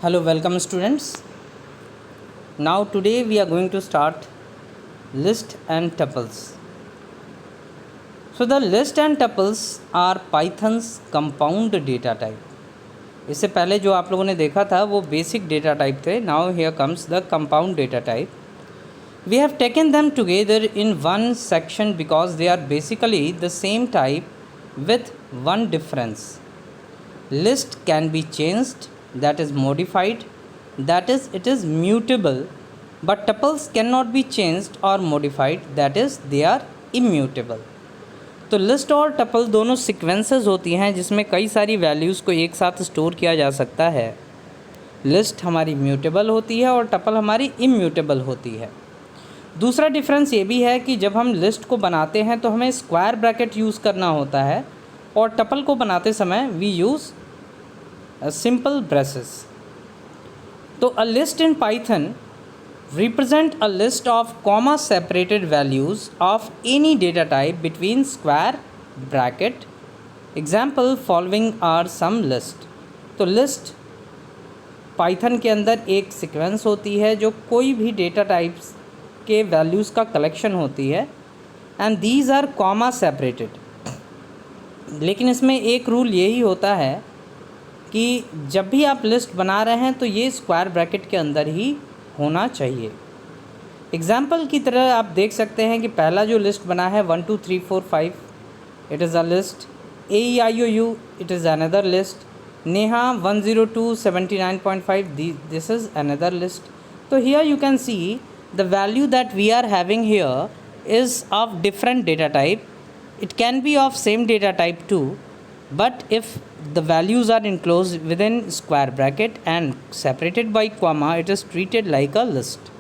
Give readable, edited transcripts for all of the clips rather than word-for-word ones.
Hello, welcome students. Now today we are going to start list and tuples. So the list and tuples are Python's compound data type. इससे पहले जो आप लोगों ने देखा था वो बेसिक डेटा टाइप थे. Now here comes the compound data type. We have taken them together in one section because they are basically the same type with one difference. List can be changed, that is modified, that is it is mutable, but tuples cannot be changed or modified, that is they are immutable. तो list और tuple दोनों sequences होती हैं जिसमें कई सारी values को एक साथ स्टोर किया जा सकता है. लिस्ट हमारी म्यूटेबल होती है और टपल हमारी इम्यूटेबल होती है. दूसरा डिफरेंस ये भी है कि जब हम लिस्ट को बनाते हैं तो हमें स्क्वायर ब्रैकेट यूज़ करना होता है और टपल को बनाते समय वी यूज़ सिंपल ब्रेसेस. तो a list in Python represent a list of comma separated values of any data type between square bracket. Example following are some list. तो list Python के अंदर एक सीक्वेंस होती है जो कोई भी डेटा टाइप्स के वैल्यूज़ का कलेक्शन होती है and these R comma separated. लेकिन इसमें एक रूल यही होता है कि जब भी आप लिस्ट बना रहे हैं तो ये स्क्वायर ब्रैकेट के अंदर ही होना चाहिए. एग्जाम्पल की तरह आप देख सकते हैं कि पहला जो लिस्ट बना है 1 2 3 4 5 it is a list. AEIOU it is another list. Neha 102 79.5 this is another list. तो here you can see the value that we are having here is of different data type. It can be of same data type too, but if the values are enclosed within square bracket and separated by comma, it is treated like a list.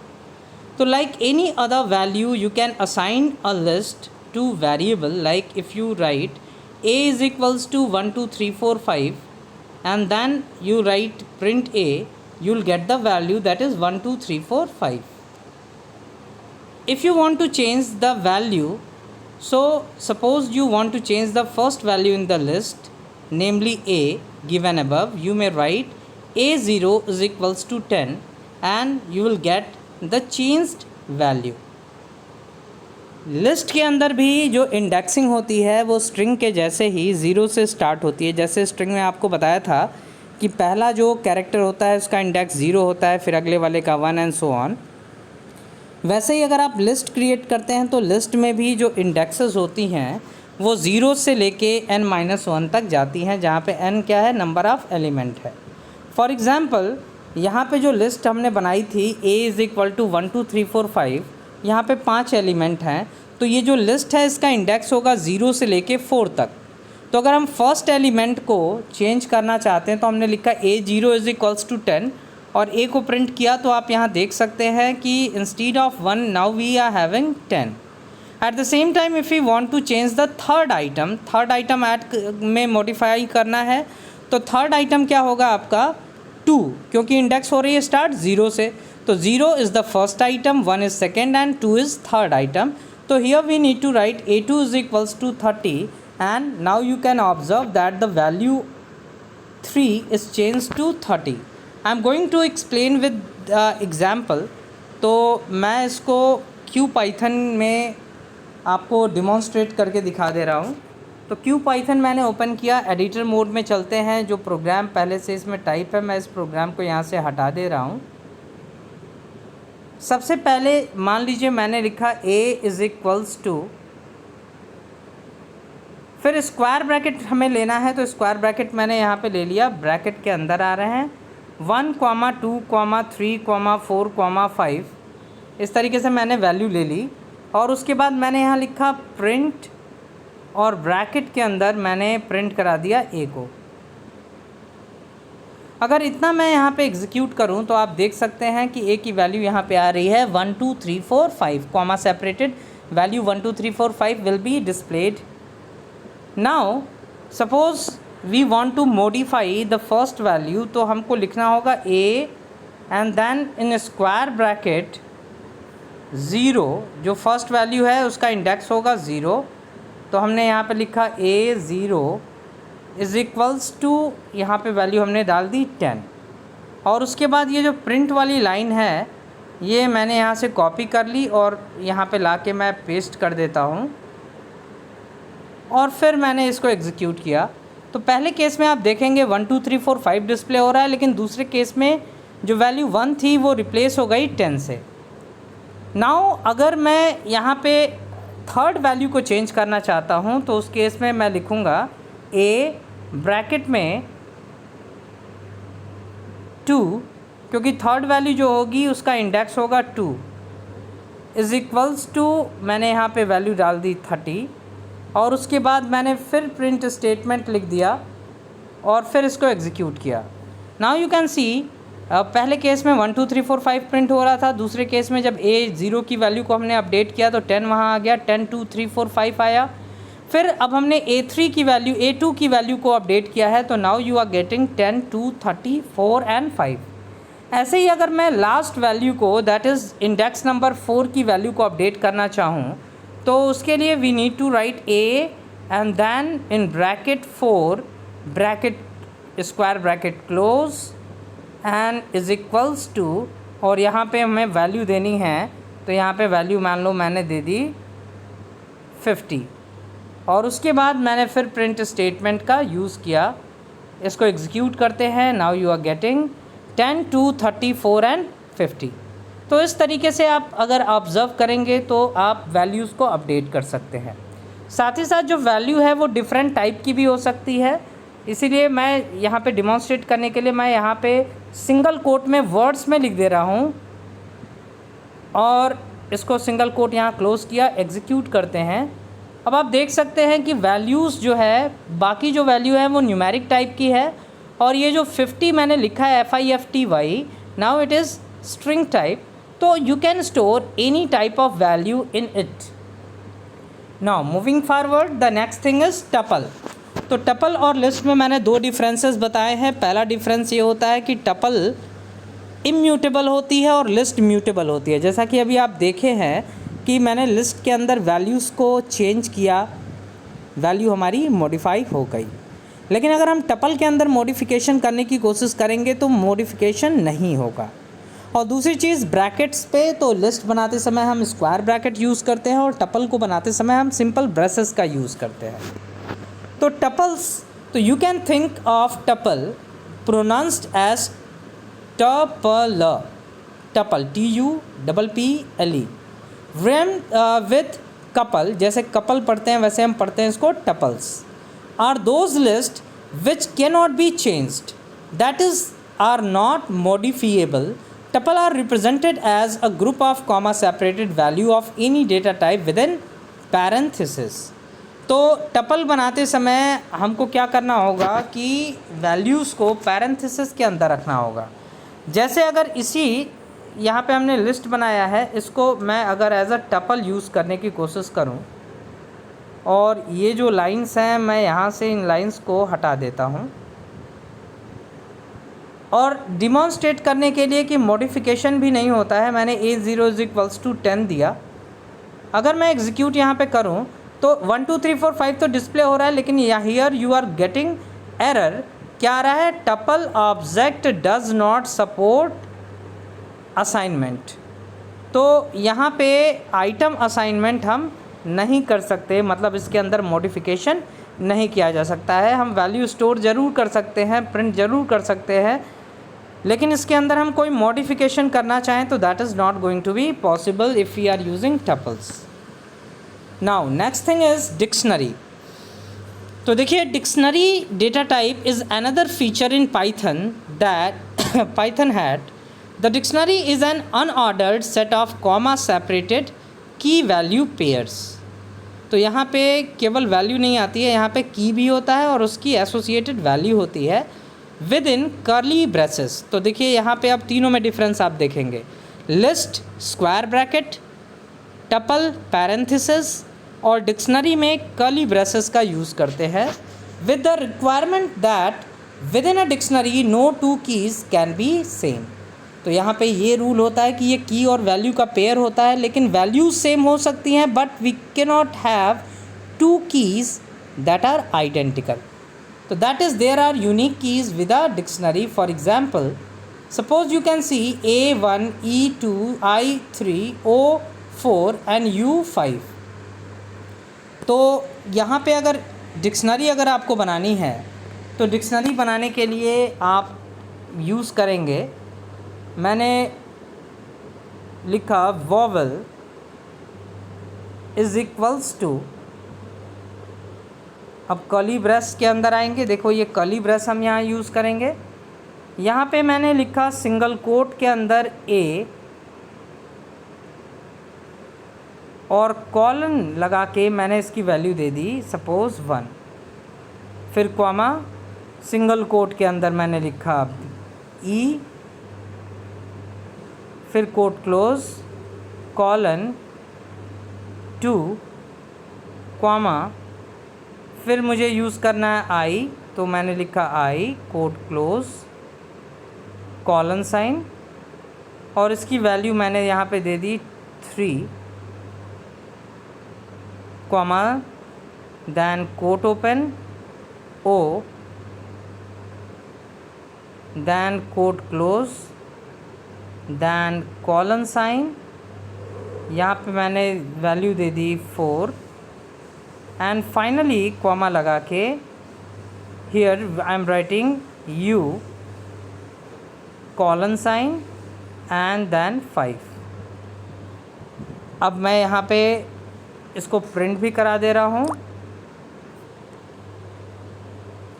So like any other value you can assign a list to variable. Like if you write a is equals to 1 2 3 4 5 and then you write print a, you'll get the value that is 1 2 3 4 5. If you want to change the value, so suppose you want to change the first value in the list, namely a given above, you may write a0 is equals to 10 and you will get the changed value. List के अंदर भी जो indexing होती है वो string के जैसे ही zero से स्टार्ट होती है. जैसे स्ट्रिंग में आपको बताया था कि पहला जो कैरेक्टर होता है उसका इंडेक्स ज़ीरो होता है, फिर अगले वाले का 1 एंड सो ऑन. वैसे ही अगर आप लिस्ट क्रिएट करते हैं तो लिस्ट में भी जो इंडेक्सेस होती हैं वो ज़ीरो से लेके n-1 तक जाती हैं, जहाँ पे n क्या है, नंबर ऑफ़ एलिमेंट है. फॉर एग्ज़ाम्पल यहाँ पे जो लिस्ट हमने बनाई थी a इज़ इक्वल टू 1 2 3 4 5, यहाँ पे 5 एलिमेंट हैं. तो ये जो लिस्ट है इसका इंडेक्स होगा 0 से लेके 4 तक. तो अगर हम फर्स्ट एलिमेंट को चेंज करना चाहते हैं तो हमने लिखा a0 इज़ इक्वल्स टू 10 और a को प्रिंट किया. तो आप यहाँ देख सकते हैं कि instead of 1 now we are having 10. At the same time if you want to change the third item add में मॉडिफाई करना है तो थर्ड आइटम क्या होगा आपका 2, क्योंकि इंडेक्स हो रही है स्टार्ट 0 से. तो 0 is the first item, 1 is second and 2 is third item. तो here we need to write a2 is equals to 30 and now you can observe that the value 3 is change to 30. I am going to explain with example. तो मैं इसको Q Python में आपको demonstrate करके दिखा दे रहा हूँ. तो क्यू पाइथन मैंने ओपन किया, एडिटर मोड में चलते हैं. जो प्रोग्राम पहले से इसमें टाइप है मैं इस प्रोग्राम को यहाँ से हटा दे रहा हूँ. सबसे पहले मान लीजिए मैंने लिखा a इज़ इक्वल्स टू, फिर स्क्वायर ब्रैकेट हमें लेना है तो स्क्वायर ब्रैकेट मैंने यहाँ पे ले लिया. ब्रैकेट के अंदर आ रहे हैं 1 2 3 4 5. इस तरीके से मैंने वैल्यू ले ली और उसके बाद मैंने यहाँ लिखा प्रिंट और ब्रैकेट के अंदर मैंने प्रिंट करा दिया a को. अगर इतना मैं यहाँ पे एग्जीक्यूट करूँ तो आप देख सकते हैं कि a की वैल्यू यहाँ पे आ रही है 1 2 3 4 5 comma separated value 1 2 3 4 5 will be displayed. Now suppose we want to modify the first value, तो हमको लिखना होगा a and then in square bracket 0, जो फर्स्ट वैल्यू है उसका इंडेक्स होगा 0. तो हमने यहाँ पे लिखा a0 इज़ इक्वल्स टू, यहाँ पे वैल्यू हमने डाल दी 10. और उसके बाद ये जो प्रिंट वाली लाइन है ये मैंने यहाँ से कॉपी कर ली और यहाँ पे लाके मैं पेस्ट कर देता हूँ और फिर मैंने इसको एग्जीक्यूट किया। तो पहले केस में आप देखेंगे 1 2 3 4 5 डिस्प्ले हो रहा है, लेकिन दूसरे केस में जो वैल्यू 1 थी वो रिप्लेस हो गई 10 से। नाउ अगर मैं यहाँ पे थर्ड वैल्यू को चेंज करना चाहता हूँ तो उस केस में मैं लिखूँगा a ब्रैकेट में 2, क्योंकि थर्ड वैल्यू जो होगी उसका इंडेक्स होगा 2 इज़ इक्वल्स टू, मैंने यहाँ पे वैल्यू डाल दी 30 और उसके बाद मैंने फिर प्रिंट स्टेटमेंट लिख दिया और फिर इसको एग्जीक्यूट किया। नाउ यू कैन सी पहले केस में 1 2 3 4 5 प्रिंट हो रहा था, दूसरे केस में जब A0 की वैल्यू को हमने अपडेट किया तो 10 वहाँ आ गया, 10 2 3 4 5 आया। फिर अब हमने A3 की वैल्यू A2 की वैल्यू को अपडेट किया है तो now you are getting 10 2 30 4 and 5। ऐसे ही अगर मैं लास्ट वैल्यू को दैट इज़ इंडेक्स नंबर 4 की वैल्यू को अपडेट करना चाहूँ तो उसके लिए we need to write A and then in bracket 4 bracket square bracket close and is equals to, और यहाँ पे हमें वैल्यू देनी है तो यहाँ पे वैल्यू मान लो मैंने दे दी 50 और उसके बाद मैंने फिर प्रिंट स्टेटमेंट का यूज़ किया। इसको एग्जीक्यूट करते हैं। Now you are getting 10 2 34 and 50। तो इस तरीके से आप अगर ऑब्ज़र्व करेंगे तो आप वैल्यूज़ को अपडेट कर सकते हैं। साथ ही साथ जो वैल्यू है वो डिफरेंट टाइप की भी हो सकती है, इसीलिए मैं यहाँ पे डिमॉन्स्ट्रेट करने के लिए मैं यहाँ पे सिंगल कोट में वर्ड्स में लिख दे रहा हूँ और इसको सिंगल कोट यहाँ क्लोज़ किया, एग्जीक्यूट करते हैं। अब आप देख सकते हैं कि वैल्यूज़ जो है बाकी जो वैल्यू है वो न्यूमेरिक टाइप की है और ये जो 50 मैंने लिखा है FIFTY, now it is string type, तो you can store any type of value in it. Now moving forward the next thing is tuple. तो टपल और लिस्ट में मैंने दो डिफरेंसेस बताए हैं। पहला डिफरेंस ये होता है कि टपल इम्यूटेबल होती है और लिस्ट म्यूटेबल होती है। जैसा कि अभी आप देखे हैं कि मैंने लिस्ट के अंदर वैल्यूज़ को चेंज किया, वैल्यू हमारी मॉडिफाई हो गई। लेकिन अगर हम टपल के अंदर मॉडिफिकेशन करने की कोशिश करेंगे तो मॉडिफिकेशन नहीं होगा। और दूसरी चीज़ ब्रैकेट्स पे, तो लिस्ट बनाते समय हम स्क्वायर ब्रैकेट यूज़ करते हैं और टपल को बनाते समय हम सिंपल ब्रेसेस का यूज़ करते हैं। तो टपल्स, तो you can think of tuple pronounced as tuple, tuple TUPPLE। Rhyme with couple, जैसे कपल पढ़ते हैं वैसे हम पढ़ते हैं इसको tuples. Are those list which can not be changed, that is are not modifiable. Tuple are represented as a group of comma separated value of any data type within parenthesis. तो tuple बनाते समय हमको क्या करना होगा कि values को parenthesis के अंदर रखना होगा। जैसे अगर इसी यहाँ पे हमने लिस्ट बनाया है, इसको मैं अगर एज अ टपल यूज़ करने की कोशिश करूँ और ये जो लाइंस हैं मैं यहाँ से इन लाइंस को हटा देता हूँ और डिमॉन्स्ट्रेट करने के लिए कि मॉडिफिकेशन भी नहीं होता है, मैंने A0 = 10 दिया। अगर मैं एग्जीक्यूट यहाँ पे करूँ तो 1 2 3 4 5 तो डिस्प्ले हो रहा है, लेकिन here you are getting error. क्या आ रहा है? Tuple object does not support assignment. तो यहाँ पे आइटम असाइनमेंट हम नहीं कर सकते, मतलब इसके अंदर मॉडिफिकेशन नहीं किया जा सकता है। हम वैल्यू स्टोर ज़रूर कर सकते हैं, प्रिंट ज़रूर कर सकते हैं, लेकिन इसके अंदर हम कोई मॉडिफिकेशन करना चाहें तो that is not going to be possible if we are using tuples. Now next thing is dictionary. तो देखिए, dictionary data type is another feature in Python that Python had. The dictionary is an unordered set of comma separated key value pairs. तो यहाँ पे केवल value नहीं आती है, यहाँ पे की भी होता है और उसकी एसोसिएटेड वैल्यू होती है विद इन कर्ली ब्रेसेस। तो देखिए यहाँ पे अब तीनों में डिफरेंस आप देखेंगे। List square bracket, tuple parenthesis और डिक्शनरी में कर्ली ब्रेसेस का यूज़ करते हैं with the requirement that with in a dictionary no two keys can be same. तो यहाँ पे ये रूल होता है कि ये की और वैल्यू का पेयर होता है, लेकिन वैल्यूज सेम हो सकती हैं but we can not have two keys that are identical. तो that is there are unique keys with a dictionary. For example Suppose you can see A1, E2, I3, O4 and U5. तो यहाँ पे अगर dictionary अगर आपको बनानी है तो डिक्शनरी बनाने के लिए आप यूज़ करेंगे, मैंने लिखा वॉवल इज़ इक्वल्स टू, अब कर्ली ब्रेस के अंदर आएंगे, देखो ये कर्ली ब्रेस हम यहाँ यूज़ करेंगे। यहाँ पे मैंने लिखा सिंगल कोट के अंदर ए और कॉलन लगा के मैंने इसकी वैल्यू दे दी सपोज़ 1, फिर कॉमा सिंगल कोट के अंदर मैंने लिखा ई, फिर कोट क्लोज, कॉलन 2, कॉमा, फिर मुझे यूज़ करना है आई, तो मैंने लिखा I, quote close, colon sign, और इसकी वैल्यू मैंने यहाँ पे दे दी 3, comma, then quote open, O, then quote close, then colon sign, यहाँ पे मैंने वैल्यू दे दी 4, एंड फाइनली कॉमा लगा के here I am writing U, colon sign and then 5। अब मैं यहाँ पे इसको प्रिंट भी करा दे रहा हूँ,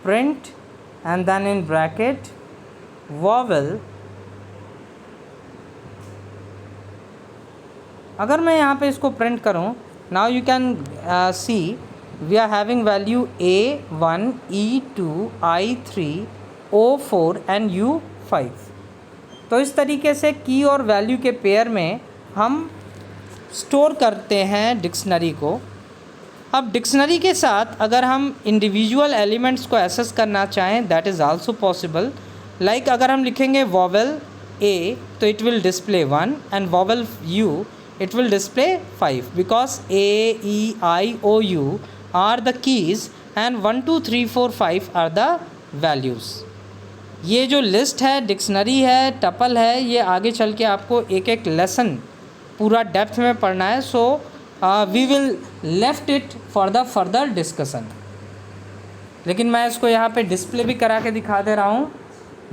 print and then in bracket vowel, अगर मैं यहाँ पे इसको प्रिंट करूँ, now you can see we are having value A1, E2, I3, O4 and U5। तो इस तरीके से की और वैल्यू के पेयर में हम स्टोर करते हैं डिक्शनरी को। अब डिक्शनरी के साथ अगर हम इंडिविजुअल एलिमेंट्स को एक्सेस करना चाहें, that is also possible. Like अगर हम लिखेंगे वॉवल A तो it will display 1 and vowel U it will display 5 because A, E, I, O, U are the keys and 1, 2, 3, 4, 5 are the values। ये जो list है, dictionary है, tuple है, ये आगे चल के आपको एक एक लेसन पूरा डेप्थ में पढ़ना है। So we will left it for the further discussion. लेकिन मैं इसको यहाँ पे डिस्प्ले भी करा के दिखा दे रहा हूँ,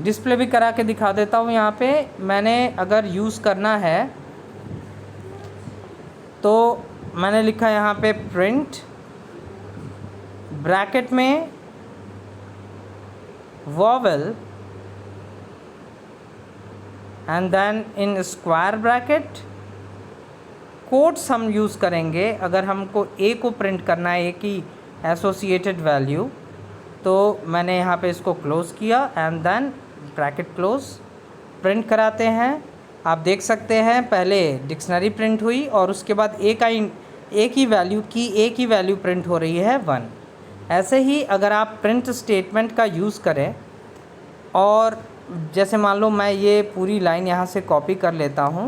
डिस्प्ले भी करा के दिखा देता हूँ। यहाँ पे मैंने अगर यूज़ करना है तो मैंने लिखा यहाँ पे प्रिंट ब्रैकेट में vowel and then in square bracket quotes हम यूज़ करेंगे। अगर हमको ए को प्रिंट करना है, ए की एसोसिएटेड वैल्यू, तो मैंने यहाँ पे इसको क्लोज़ किया and then bracket close, print कराते हैं। आप देख सकते हैं पहले डिक्शनरी प्रिंट हुई और उसके बाद ए की वैल्यू प्रिंट हो रही है 1। ऐसे ही अगर आप प्रिंट स्टेटमेंट का यूज़ करें और जैसे मान लो मैं ये पूरी लाइन यहाँ से कॉपी कर लेता हूँ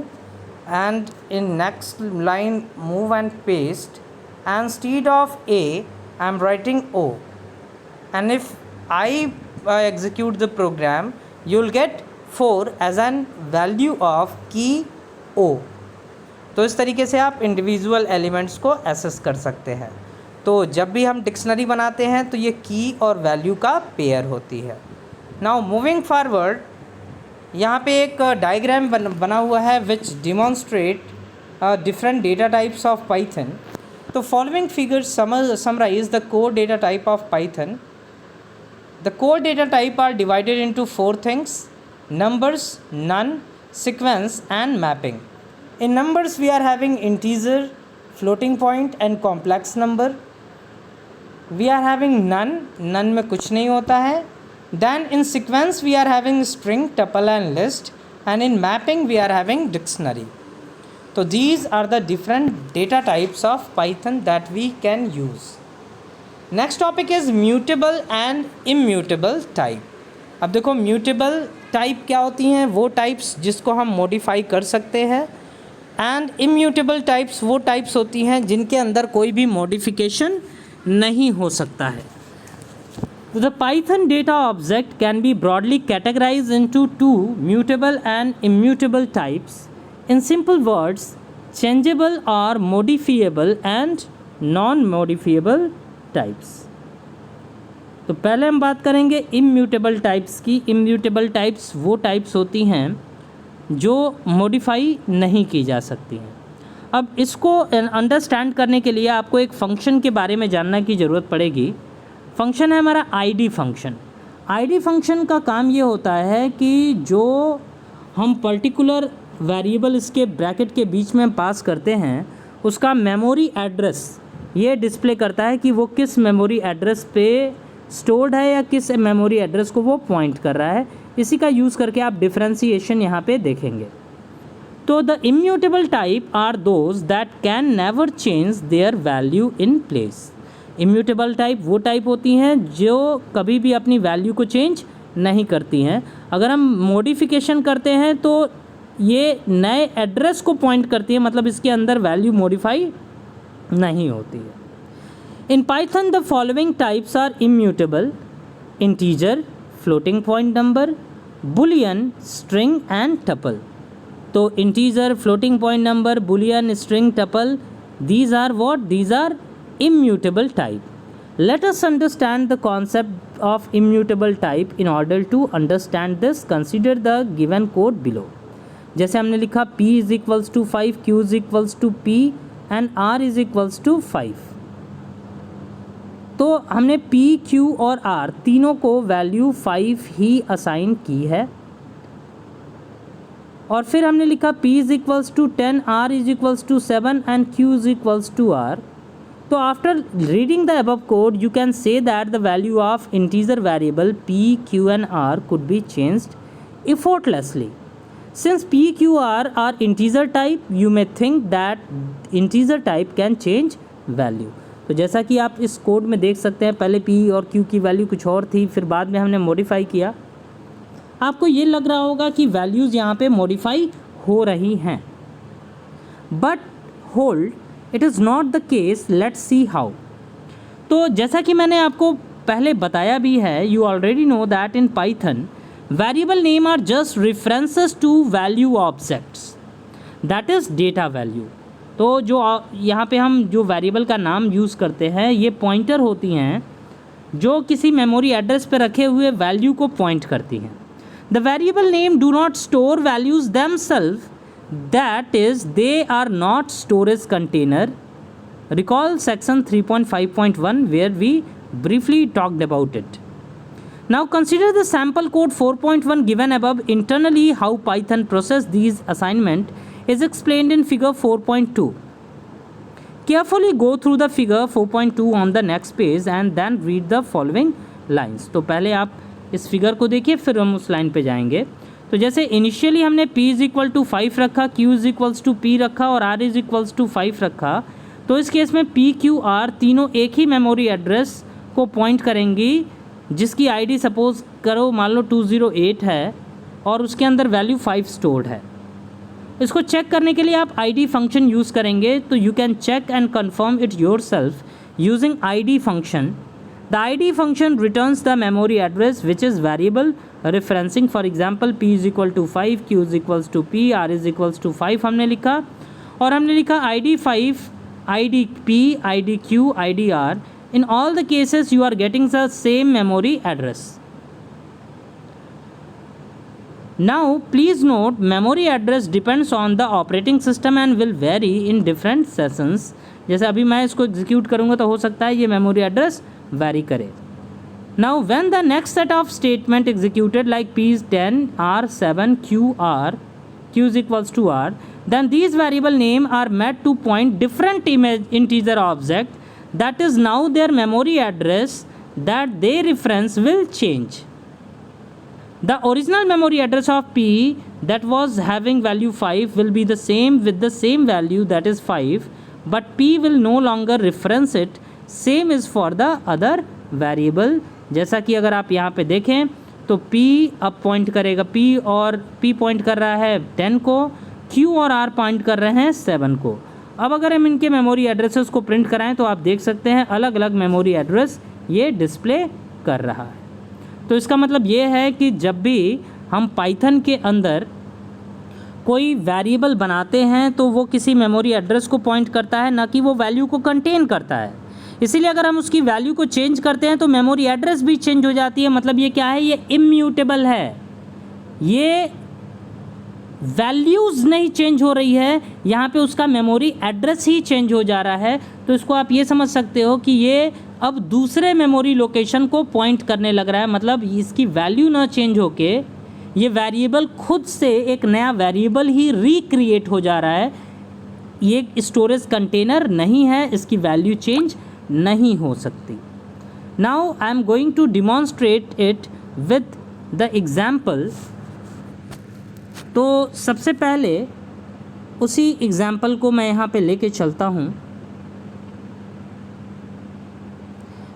and in next line move and paste and instead of A I am writing O and if I execute the program you will get 4 as an value of key O। तो इस तरीके से आप individual elements को access कर सकते हैं। तो जब भी हम डिक्शनरी बनाते हैं तो ये की और वैल्यू का पेयर होती है। नाउ मूविंग फॉरवर्ड, यहाँ पे एक डायग्राम बना हुआ है which demonstrate different data types of Python. तो following figures summarize the core data type of Python। The core data type are divided into 4 things: numbers, none, sequence and mapping. In numbers we are having integer, floating point and complex number. We are having none, none में कुछ नहीं होता है। Then in sequence we are having string, tuple and list, and in mapping we are having dictionary. So these are the different data types of Python that we can use। Next topic is mutable and immutable type. अब देखो mutable type क्या होती हैं, वो types जिसको हम modify कर सकते हैं, एंड इम्यूटेबल टाइप्स वो टाइप्स होती हैं जिनके अंदर कोई भी मॉडिफिकेशन नहीं हो सकता है। So the Python data object can be broadly categorized into two mutable and immutable types. In simple words, changeable or modifiable and non-modifiable types. तो पहले हम बात करेंगे इम्यूटेबल टाइप्स की. इम्यूटेबल टाइप्स वो टाइप्स होती हैं जो मॉडिफाई नहीं की जा सकती हैं. अब इसको अंडरस्टैंड करने के लिए आपको एक फ़ंक्शन के बारे में जानना की ज़रूरत पड़ेगी. फंक्शन है हमारा आईडी फंक्शन. आईडी फंक्शन का काम ये होता है कि जो हम पर्टिकुलर वेरिएबल इसके ब्रैकेट के बीच में पास करते हैं उसका मेमोरी एड्रेस ये डिस्प्ले करता है कि वो किस मेमोरी एड्रेस पे स्टोर्ड है या किस मेमोरी एड्रेस को वो पॉइंट कर रहा है. इसी का यूज़ करके आप डिफ्रेंसीशन यहाँ पे देखेंगे. तो the immutable type are those that can never change their value in place. Immutable type वो टाइप होती हैं जो कभी भी अपनी वैल्यू को चेंज नहीं करती हैं. अगर हम मॉडिफिकेशन करते हैं तो ये नए एड्रेस को पॉइंट करती है, मतलब इसके अंदर वैल्यू मॉडिफाई नहीं होती है. In Python the following types are immutable: integer, floating point number, boolean, string and tuple. तो integer, floating point number, boolean, string, tuple, these are what? These are immutable type. Let us understand the concept of immutable type. In order to understand this, consider the given code below. जैसे हमने लिखा p is equals to 5, q is equals to p and r is equals to 5. तो हमने p, q और r तीनों को value 5 ही assign की है. और फिर हमने लिखा p is equals to 10, r is equals to 7 and q is equals to r. So after reading the above code, you can say that the value of integer variable p, q and r could be changed effortlessly. Since p, q, r are integer type, you may think that integer type can change value. तो जैसा कि आप इस code में देख सकते हैं, पहले p और q की वैल्यू कुछ और थी, फिर बाद में हमने मॉडिफाई किया. आपको ये लग रहा होगा कि वैल्यूज़ यहाँ पे मॉडिफाई हो रही हैं, but hold, it is not the case. Let's see how. तो जैसा कि मैंने आपको पहले बताया भी है, you already know that in Python variable name are just references to value objects, that is data value. तो जो यहाँ पे हम जो वेरिएबल का नाम यूज़ करते हैं ये पॉइंटर होती हैं जो किसी मेमोरी एड्रेस पे रखे हुए वैल्यू को पॉइंट करती हैं. The variable name do not store values themselves, that is they are not storage container. Recall section 3.5.1 where we briefly talked about it. Now consider the sample code 4.1 given above. Internally how Python process these assignment is explained in figure 4.2. Carefully go through the figure 4.2 on the next page and then read the following lines. तो पहले आप इस figure को देखिए, फिर हम उस line पे जाएंगे. तो जैसे इनिशियली हमने p इज़ इक्वल टू 5 रखा, q is equals to p रखा और r इज़ इक्वल्स टू 5 रखा. तो इस केस में p, q, r तीनों एक ही मेमोरी एड्रेस को पॉइंट करेंगी जिसकी आईडी सपोज करो मान लो 208 है और उसके अंदर वैल्यू 5 स्टोर्ड है. इसको चेक करने के लिए आप आईडी फंक्शन यूज़ करेंगे. तो you can check and confirm it yourself using ID function. The ID function returns the memory address which is variable referencing. For example, p is equal to 5, q is equals to p, r is equals to 5 हमने लिखा और हमने लिखा ID 5, ID p, ID q, ID r. In all the cases you are getting the same memory address. Now please note memory address depends on the operating system and will vary in different sessions. जैसे अभी मैं इसको execute करूँगा तो हो सकता है ये मेमोरी एड्रेस vary करे. Now when the next set of statement executed like p is 10, r 7, q is equals to r, then these variable name are made to point different integer object, that is now their memory address that they reference will change. The original memory address of p that was having value 5 will be the same with the same value, that is 5, but p will no longer reference it. Same is for the other variable. जैसा कि अगर आप यहाँ पे देखें तो p अब point करेगा p और p पॉइंट कर रहा है 10 को, q और r पॉइंट कर रहे हैं 7 को. अब अगर हम इनके मेमोरी एड्रेसेस को प्रिंट कराएं तो आप देख सकते हैं अलग अलग मेमोरी एड्रेस ये डिस्प्ले कर रहा है। तो इसका मतलब ये है कि जब भी हम पाइथन के अंदर कोई वेरिएबल बनाते हैं तो वो किसी मेमोरी एड्रेस को पॉइंट करता है, ना कि वो वैल्यू को कंटेन करता है। इसीलिए अगर हम उसकी वैल्यू को चेंज करते हैं तो मेमोरी एड्रेस भी चेंज हो जाती है। मतलब ये क्या है, ये इम्यूटेबल है, ये वैल्यूज़ नहीं चेंज हो रही है, यहाँ पे उसका मेमोरी एड्रेस ही चेंज हो जा रहा है। तो इसको आप ये समझ सकते हो कि ये अब दूसरे मेमोरी लोकेशन को पॉइंट करने लग रहा है। मतलब इसकी वैल्यू ना चेंज होके ये वेरिएबल खुद से एक नया वेरिएबल ही रिक्रिएट हो जा रहा है। ये स्टोरेज कंटेनर नहीं है, इसकी वैल्यू चेंज नहीं हो सकती। Now I am going to demonstrate it with the example. तो सबसे पहले उसी एग्जाम्पल को मैं यहाँ पे लेके चलता हूँ।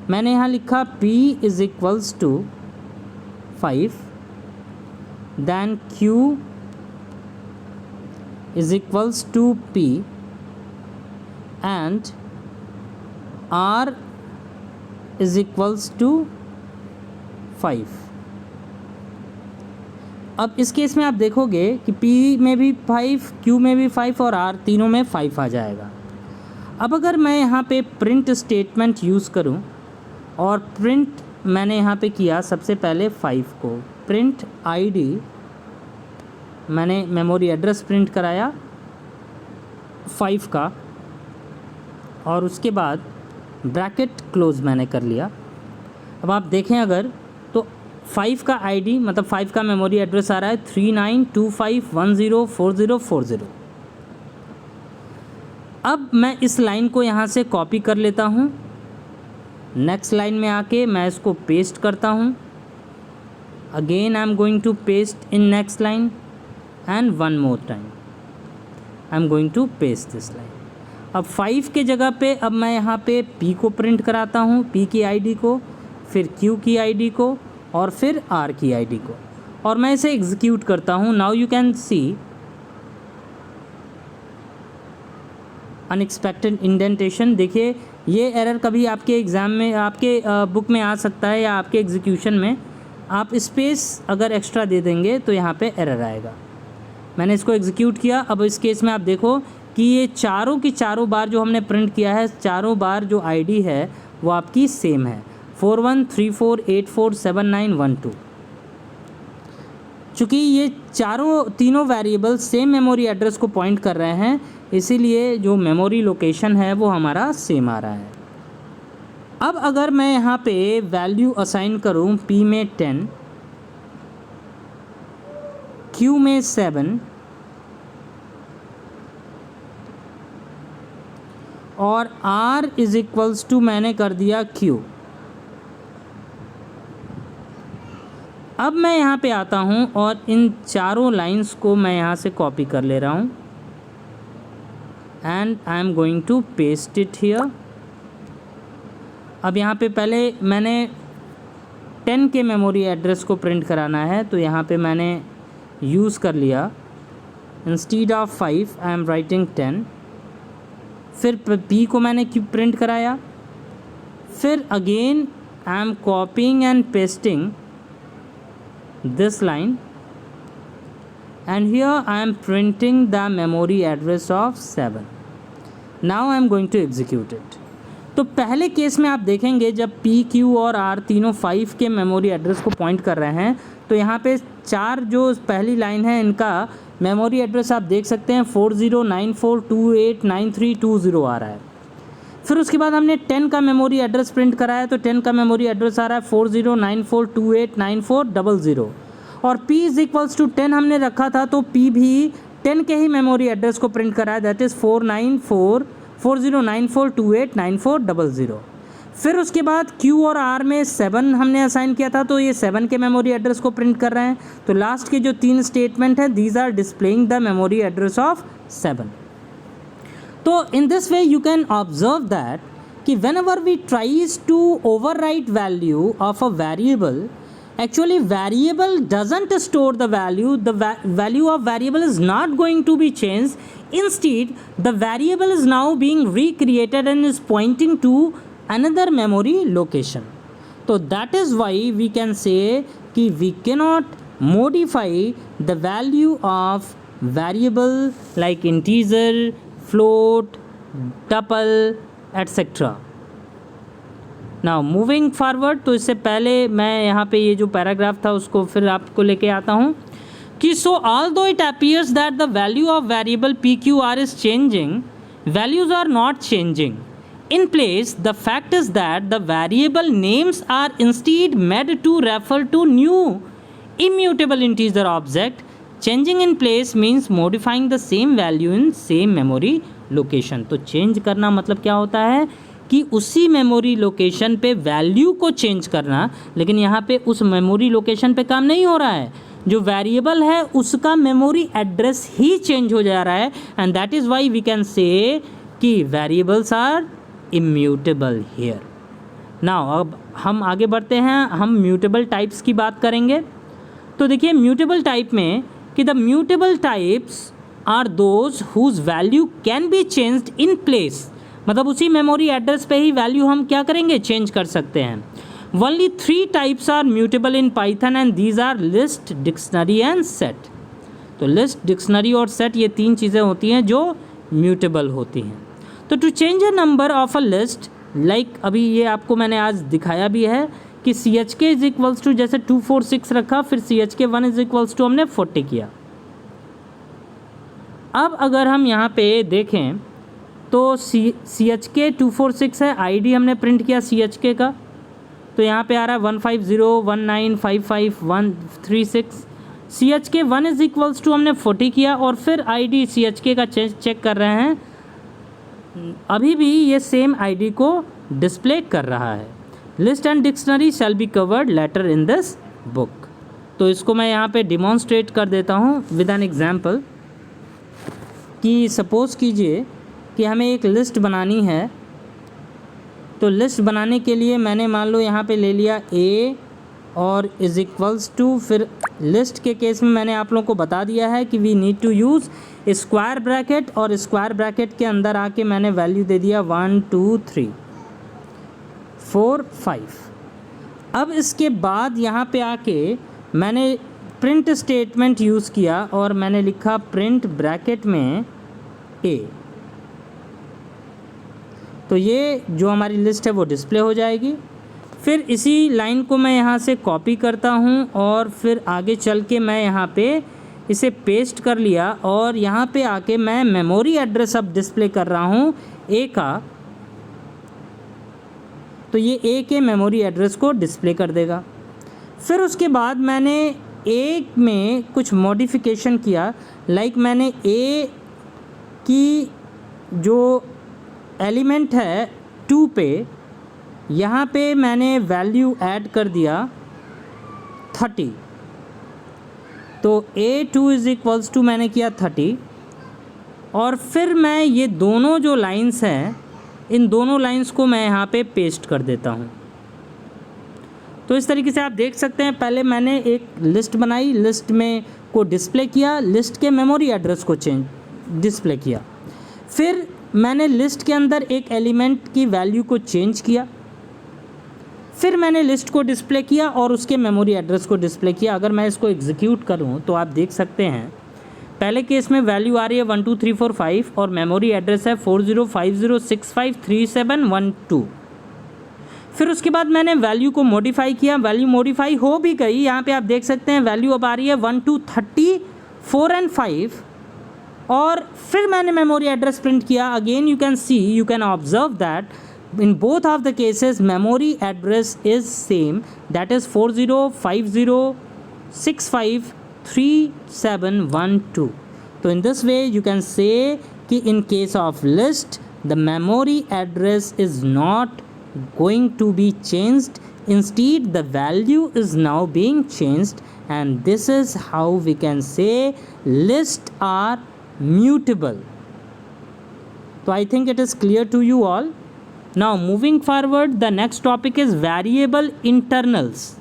मैंने यहाँ लिखा P is equals to 5, then Q is equals to P and R is equals to 5। अब इस केस में आप देखोगे कि P में भी 5, Q में भी 5 और R तीनों में 5 आ जाएगा। अब अगर मैं यहाँ पे प्रिंट स्टेटमेंट यूज़ करूँ और प्रिंट मैंने यहाँ पे किया सबसे पहले 5 को, प्रिंट ID मैंने मेमोरी एड्रेस प्रिंट कराया 5 का, और उसके बाद ब्रैकेट क्लोज मैंने कर लिया। अब आप देखें अगर तो 5 का ID मतलब 5 का मेमोरी एड्रेस आ रहा है 3925104040। अब मैं इस लाइन को यहाँ से कॉपी कर लेता हूँ, नेक्स्ट लाइन में आके मैं इसको पेस्ट करता हूँ। Again I am going to paste in next line and one more time I am going to paste this line. अब 5 के जगह पे अब मैं यहाँ पे P को प्रिंट कराता हूँ, P की ID को, फिर Q की ID को और फिर R की ID को, और मैं इसे एग्जीक्यूट करता हूँ। Now you can C unexpected indentation. देखिए ये एरर कभी आपके एग्ज़ाम में, आपके बुक में आ सकता है या आपके एग्जीक्यूशन में आप स्पेस अगर एक्स्ट्रा दे देंगे तो यहाँ पे एरर आएगा। मैंने इसको एग्जीक्यूट किया। अब इस केस में आप देखो कि ये चारों की चारों बार जो हमने प्रिंट किया है, चारों बार जो ID है वो आपकी सेम है 4134847912। चूँकि ये तीनों वेरिएबल सेम मेमोरी एड्रेस को पॉइंट कर रहे हैं, इसीलिए जो मेमोरी लोकेशन है वो हमारा सेम आ रहा है। अब अगर मैं यहाँ पे वैल्यू असाइन करूँ P में 10, Q में 7 और R इज़ इक्वल्स टू मैंने कर दिया Q। अब मैं यहाँ पे आता हूँ और इन चारों लाइंस को मैं यहाँ से कॉपी कर ले रहा हूँ and I am going to paste it here. अब यहाँ पे पहले मैंने 10 के मेमोरी एड्रेस को प्रिंट कराना है, तो यहाँ पे मैंने यूज़ कर लिया instead of 5 I am writing 10। फिर P को मैंने प्रिंट कराया, फिर again I M कॉपिंग and pasting this line and here I am printing the memory address of 7. Now I am going to execute it. तो पहले case में आप देखेंगे जब P, Q और R तीनों 5 के मेमोरी एड्रेस को पॉइंट कर रहे हैं, तो यहाँ पे चार जो पहली लाइन है इनका मेमोरी एड्रेस आप देख सकते हैं 4094289320 आ रहा है। फिर उसके बाद हमने 10 का मेमोरी एड्रेस प्रिंट कराया, तो 10 का मेमोरी एड्रेस आ रहा है 4094289400, और P इज़ इक्वल्स टू 10 हमने रखा था, तो P भी 10 के ही मेमोरी एड्रेस को प्रिंट कराया, दैट इज़ 4094289400। फिर उसके बाद Q और R में 7 हमने असाइन किया था, तो ये 7 के मेमोरी एड्रेस को प्रिंट कर रहे हैं। तो लास्ट के जो 3 स्टेटमेंट है these are displaying the memory address of 7। तो in this way you can observe that कि whenever we tries to overwrite value of a variable, actually variable doesn't store the value, the value of variable is not going to be changed, instead the variable is now being recreated and is pointing to another memory location. तो तो that is why we can say कि we cannot modify the value of variable like integer, float, tuple etcetera. Now moving forward, तो इससे पहले मैं यहाँ पे ये जो पैराग्राफ था उसको फिर आपको लेके आता हूँ कि सो although it appears that the value of variable P Q R is changing, values are not changing. In place, the fact is that the variable names are instead made to refer to new immutable integer object. Changing in place means modifying the same value in same memory location. तो change करना मतलब क्या होता है कि उसी memory location पे value को चेंज करना, लेकिन यहाँ पे उस मेमोरी लोकेशन पे काम नहीं हो रहा है, जो वेरिएबल है उसका मेमोरी एड्रेस ही चेंज हो जा रहा है। And that is why we can say कि variables are immutable here. Now अब हम आगे बढ़ते हैं, हम म्यूटेबल टाइप्स की बात करेंगे। तो देखिए म्यूटेबल टाइप में कि the mutable types are those whose value can be changed in place, मतलब उसी मेमोरी एड्रेस पे ही वैल्यू हम क्या करेंगे, चेंज कर सकते हैं। Only 3 types are mutable in Python and these are list, dictionary and set. तो list, dictionary और set ये 3 चीज़ें होती हैं जो mutable होती हैं। तो to change a number of a list, like अभी ये आपको मैंने आज दिखाया भी है कि CHK इज इक्वल्स टू जैसे 246 रखा, फिर CHK1 इज इक्वल्स टू हमने 40 किया। अब अगर हम यहाँ पे देखें तो CHK 246 है, ID हमने प्रिंट किया CHK का, तो यहाँ पे आ रहा है 15019553136। CHK1 इज इक्वल्स टू हमने 40 किया और फिर ID CHK का चेक कर रहे हैं, अभी भी ये सेम ID को डिस्प्ले कर रहा है। List and dictionary shall be covered later in this book. तो इसको मैं यहाँ पे डिमॉन्स्ट्रेट कर देता हूँ विद एन एग्जाम्पल कि सपोज़ कीजिए कि हमें एक लिस्ट बनानी है। तो लिस्ट बनाने के लिए मैंने मान लो यहाँ पे ले लिया A और इज इक्वल्स टू, फिर लिस्ट के केस में मैंने आप लोगों को बता दिया है कि we need to use square bracket, और स्क्वायर ब्रैकेट के अंदर आके मैंने वैल्यू दे दिया 1 2 3 4 5। अब इसके बाद यहाँ पे आके मैंने प्रिंट स्टेटमेंट यूज़ किया और मैंने लिखा प्रिंट ब्रैकेट में A। तो ये जो हमारी लिस्ट है वो डिस्प्ले हो जाएगी। फिर इसी लाइन को मैं यहाँ से कॉपी करता हूँ और फिर आगे चल के मैं यहाँ पे इसे पेस्ट कर लिया और यहाँ पे आके मैं मेमोरी एड्रेस अब डिस्प्ले कर रहा हूँ A का। तो ये A के मेमोरी एड्रेस को डिस्प्ले कर देगा। फिर उसके बाद मैंने A में कुछ मॉडिफिकेशन किया, लाइक मैंने A की जो एलिमेंट है 2 पे, यहाँ पे मैंने वैल्यू ऐड कर दिया 30। तो A2 इज इक्वल्स टू मैंने किया 30 और फिर मैं ये दोनों जो लाइंस हैं इन दोनों लाइंस को मैं यहाँ पे पेस्ट कर देता हूँ। तो इस तरीके से आप देख सकते हैं, पहले मैंने एक लिस्ट बनाई, लिस्ट में को डिस्प्ले किया, लिस्ट के मेमोरी एड्रेस को डिस्प्ले किया, फिर मैंने लिस्ट के अंदर एक एलिमेंट की वैल्यू को चेंज किया, फिर मैंने लिस्ट को डिस्प्ले किया और उसके मेमोरी एड्रेस को डिस्प्ले किया। अगर मैं इसको एग्जीक्यूट करूं तो आप देख सकते हैं पहले केस में वैल्यू आ रही है 1 2 3 4 5 और मेमोरी एड्रेस है 4050653712। फिर उसके बाद मैंने वैल्यू को मॉडिफाई किया, वैल्यू मॉडिफाई हो भी गई। यहाँ पे आप देख सकते हैं वैल्यू अब आ रही है 1 2 30 4 एंड 5 और फिर मैंने मेमोरी एड्रेस प्रिंट किया। Again you can observe that in both of the cases memory address is same, that is 4050653712. So in this way you can say कि in case of list the memory address is not going to be changed, instead the value is now being changed, and this is how we can say lists are mutable. So I think it is clear to you all. Now moving forward, the next topic is variable internals.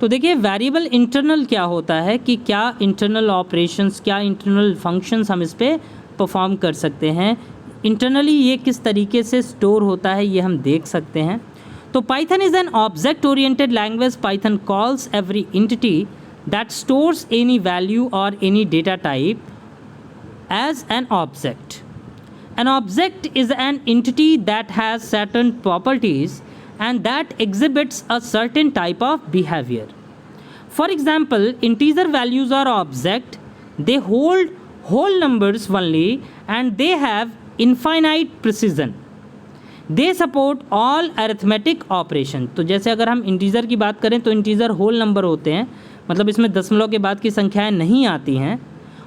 तो देखिए variable internal क्या होता है कि क्या internal operations, क्या internal functions हम इस पर परफॉर्म कर सकते हैं, इंटरनली ये किस तरीके से स्टोर होता है ये हम देख सकते हैं। तो Python is an object oriented language. Python calls every entity that stores any value और any data type as an object. An object is an entity that has certain properties and that exhibits a certain type of behavior. For example, integer values are object. They hold whole numbers only and they have infinite precision. They support all arithmetic operation. तो जैसे अगर हम integer की बात करें तो integer whole number होते हैं, मतलब इसमें दशमलव के बाद की संख्याएं नहीं आती हैं,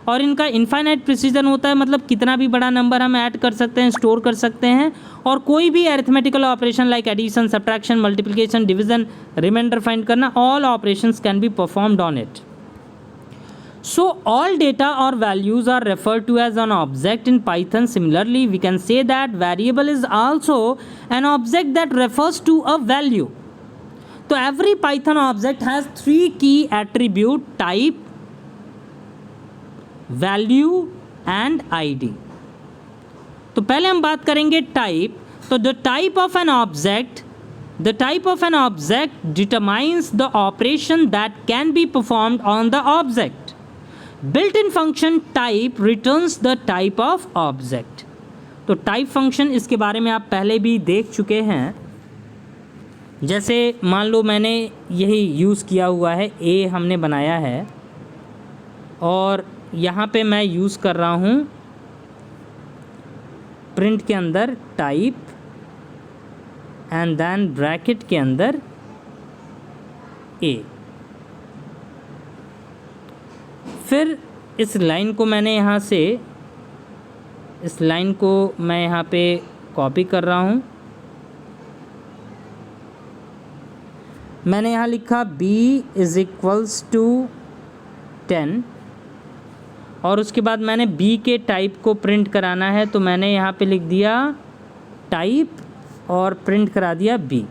और इनका इनफाइनाइट प्रिसीजन होता है, मतलब कितना भी बड़ा नंबर हम ऐड कर सकते हैं, स्टोर कर सकते हैं, और कोई भी arithmetical operation like addition, subtraction, multiplication, division, remainder find करना, all operations can be performed on it. So all data or values are referred to as an object in Python. Similarly, we can say that variable is also an object that refers to a value. So every Python object has three key attribute: type, value and id. तो पहले हम बात करेंगे type. तो the type of an object determines the operation that can be performed on the object. Built in function type returns the type of object. तो type function, इसके बारे में आप पहले भी देख चुके हैं. जैसे मान लो मैंने यही यूज़ किया हुआ है, ए हमने बनाया है, और यहाँ पे मैं यूज़ कर रहा हूँ प्रिंट के अंदर टाइप एंड देन ब्रैकेट के अंदर ए. फिर इस लाइन को मैंने यहाँ से, इस लाइन को मैं यहाँ पे कॉपी कर रहा हूँ. मैंने यहाँ लिखा b इज़ इक्वल्स टू 10, और उसके बाद मैंने b के टाइप को प्रिंट कराना है, तो मैंने यहाँ पे लिख दिया टाइप और प्रिंट करा दिया b.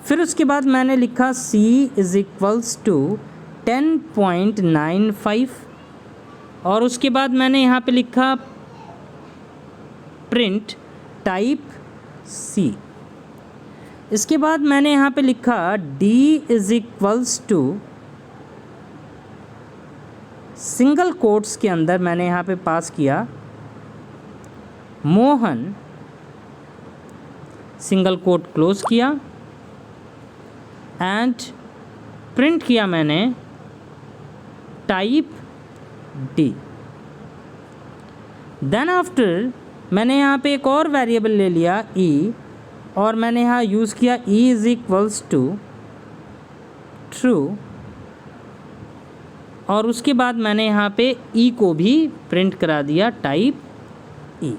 फिर उसके बाद मैंने लिखा c इज़ इक्वल्स टू 10.95, और उसके बाद मैंने यहाँ पे लिखा प्रिंट टाइप c. इसके बाद मैंने यहाँ पे लिखा d is equals to, single quotes के अंदर मैंने यहाँ पे पास किया मोहन, सिंगल कोट क्लोज किया, एंड प्रिंट किया मैंने टाइप d. देन आफ्टर मैंने यहाँ पे एक और वेरिएबल ले लिया e, और मैंने यहाँ यूज़ किया e is equals to true, और उसके बाद मैंने यहाँ पे e को भी प्रिंट करा दिया टाइप e.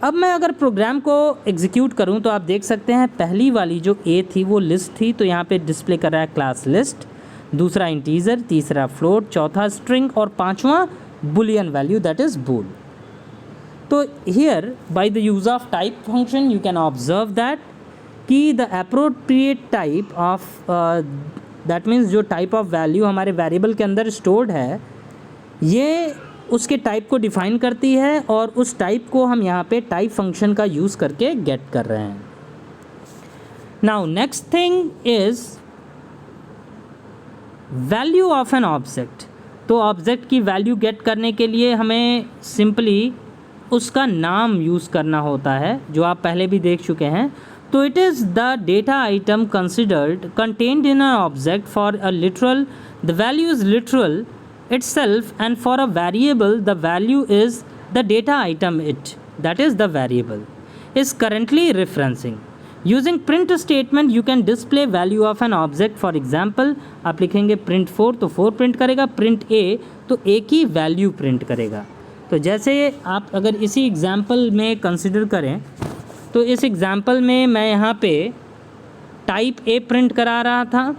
अब मैं अगर प्रोग्राम को एग्जीक्यूट करूँ तो आप देख सकते हैं पहली वाली जो a थी वो लिस्ट थी, तो यहाँ पे डिस्प्ले कर रहा है क्लास लिस्ट, दूसरा इंटीजर, तीसरा फ्लोट, चौथा स्ट्रिंग और पांचवा boolean value that is bool. तो here by the use of type function you can observe that कि the appropriate type of that means जो टाइप ऑफ वैल्यू हमारे वेरिएबल के अंदर स्टोर्ड है, ये उसके टाइप को डिफाइन करती है, और उस टाइप को हम यहाँ पे टाइप फंक्शन का यूज़ करके गेट कर रहे हैं. Now next thing is value of an object. तो ऑब्जेक्ट की वैल्यू गेट करने के लिए हमें सिंपली उसका नाम यूज़ करना होता है, जो आप पहले भी देख चुके हैं. तो it is the data item considered contained in a object. For a literal the value is literal itself, and for a variable the value is the data item it, that is the variable is currently referencing. Using print statement you can display value of an object. For example, आप लिखेंगे print 4 तो 4 print करेगा, print a तो a की value print करेगा. तो जैसे आप अगर इसी एग्जाम्पल में कंसिडर करें, तो इस एग्जाम्पल में मैं यहाँ पे टाइप a प्रिंट करा रहा था,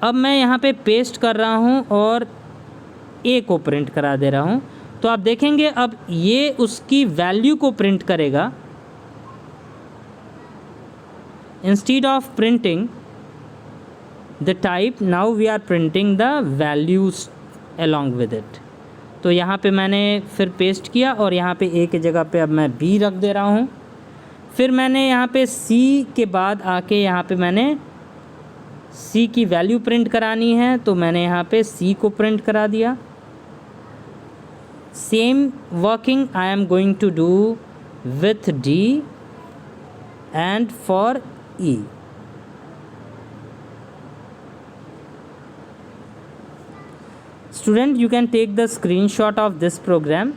अब मैं यहाँ पे पेस्ट कर रहा हूँ और ए को प्रिंट करा दे रहा हूँ. तो आप देखेंगे अब ये उसकी वैल्यू को प्रिंट करेगा. Instead of printing the type, now we are printing the values along with it. तो यहाँ पे मैंने फिर पेस्ट किया और यहाँ पे ए की जगह पे अब मैं बी रख दे रहा हूँ. फिर मैंने यहाँ पे सी के बाद आके यहाँ पे मैंने सी की वैल्यू प्रिंट करानी है, तो मैंने यहाँ पे सी को प्रिंट करा दिया। Same working I am going to do with D and for E. Student, you can take the screenshot of this program.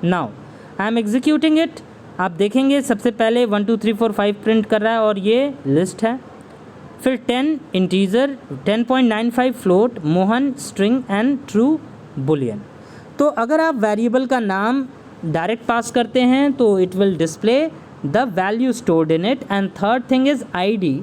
Now I am executing it. आप देखेंगे सबसे पहले 1 2 3 4 5 प्रिंट कर रहा है और ये लिस्ट है। फिर 10 integer, 10.95 float, Mohan string and true Boolean. तो अगर आप वेरिएबल का नाम डायरेक्ट पास करते हैं तो it will display the value stored in it. And third thing is ID.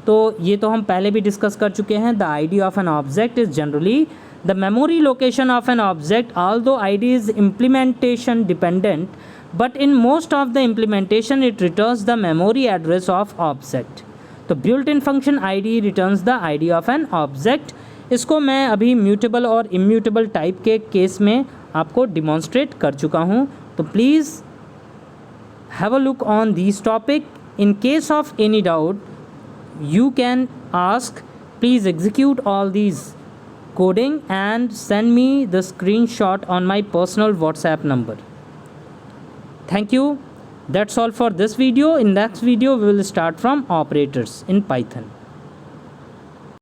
तो ये तो हम पहले भी डिस्कस कर चुके हैं। The ID of an object is generally the memory location of an object, although ID is implementation dependent, but in most of the implementation it returns the memory address of object. तो built in function ID returns the ID of an object. इसको मैं अभी mutable और immutable type के case में आपको demonstrate कर चुका हूँ। तो please have a look on this topic. In case of any doubt you can ask. Please execute all these coding and send me the screenshot on my personal WhatsApp number. Thank you. That's all for this video. In next video we will start from operators in Python.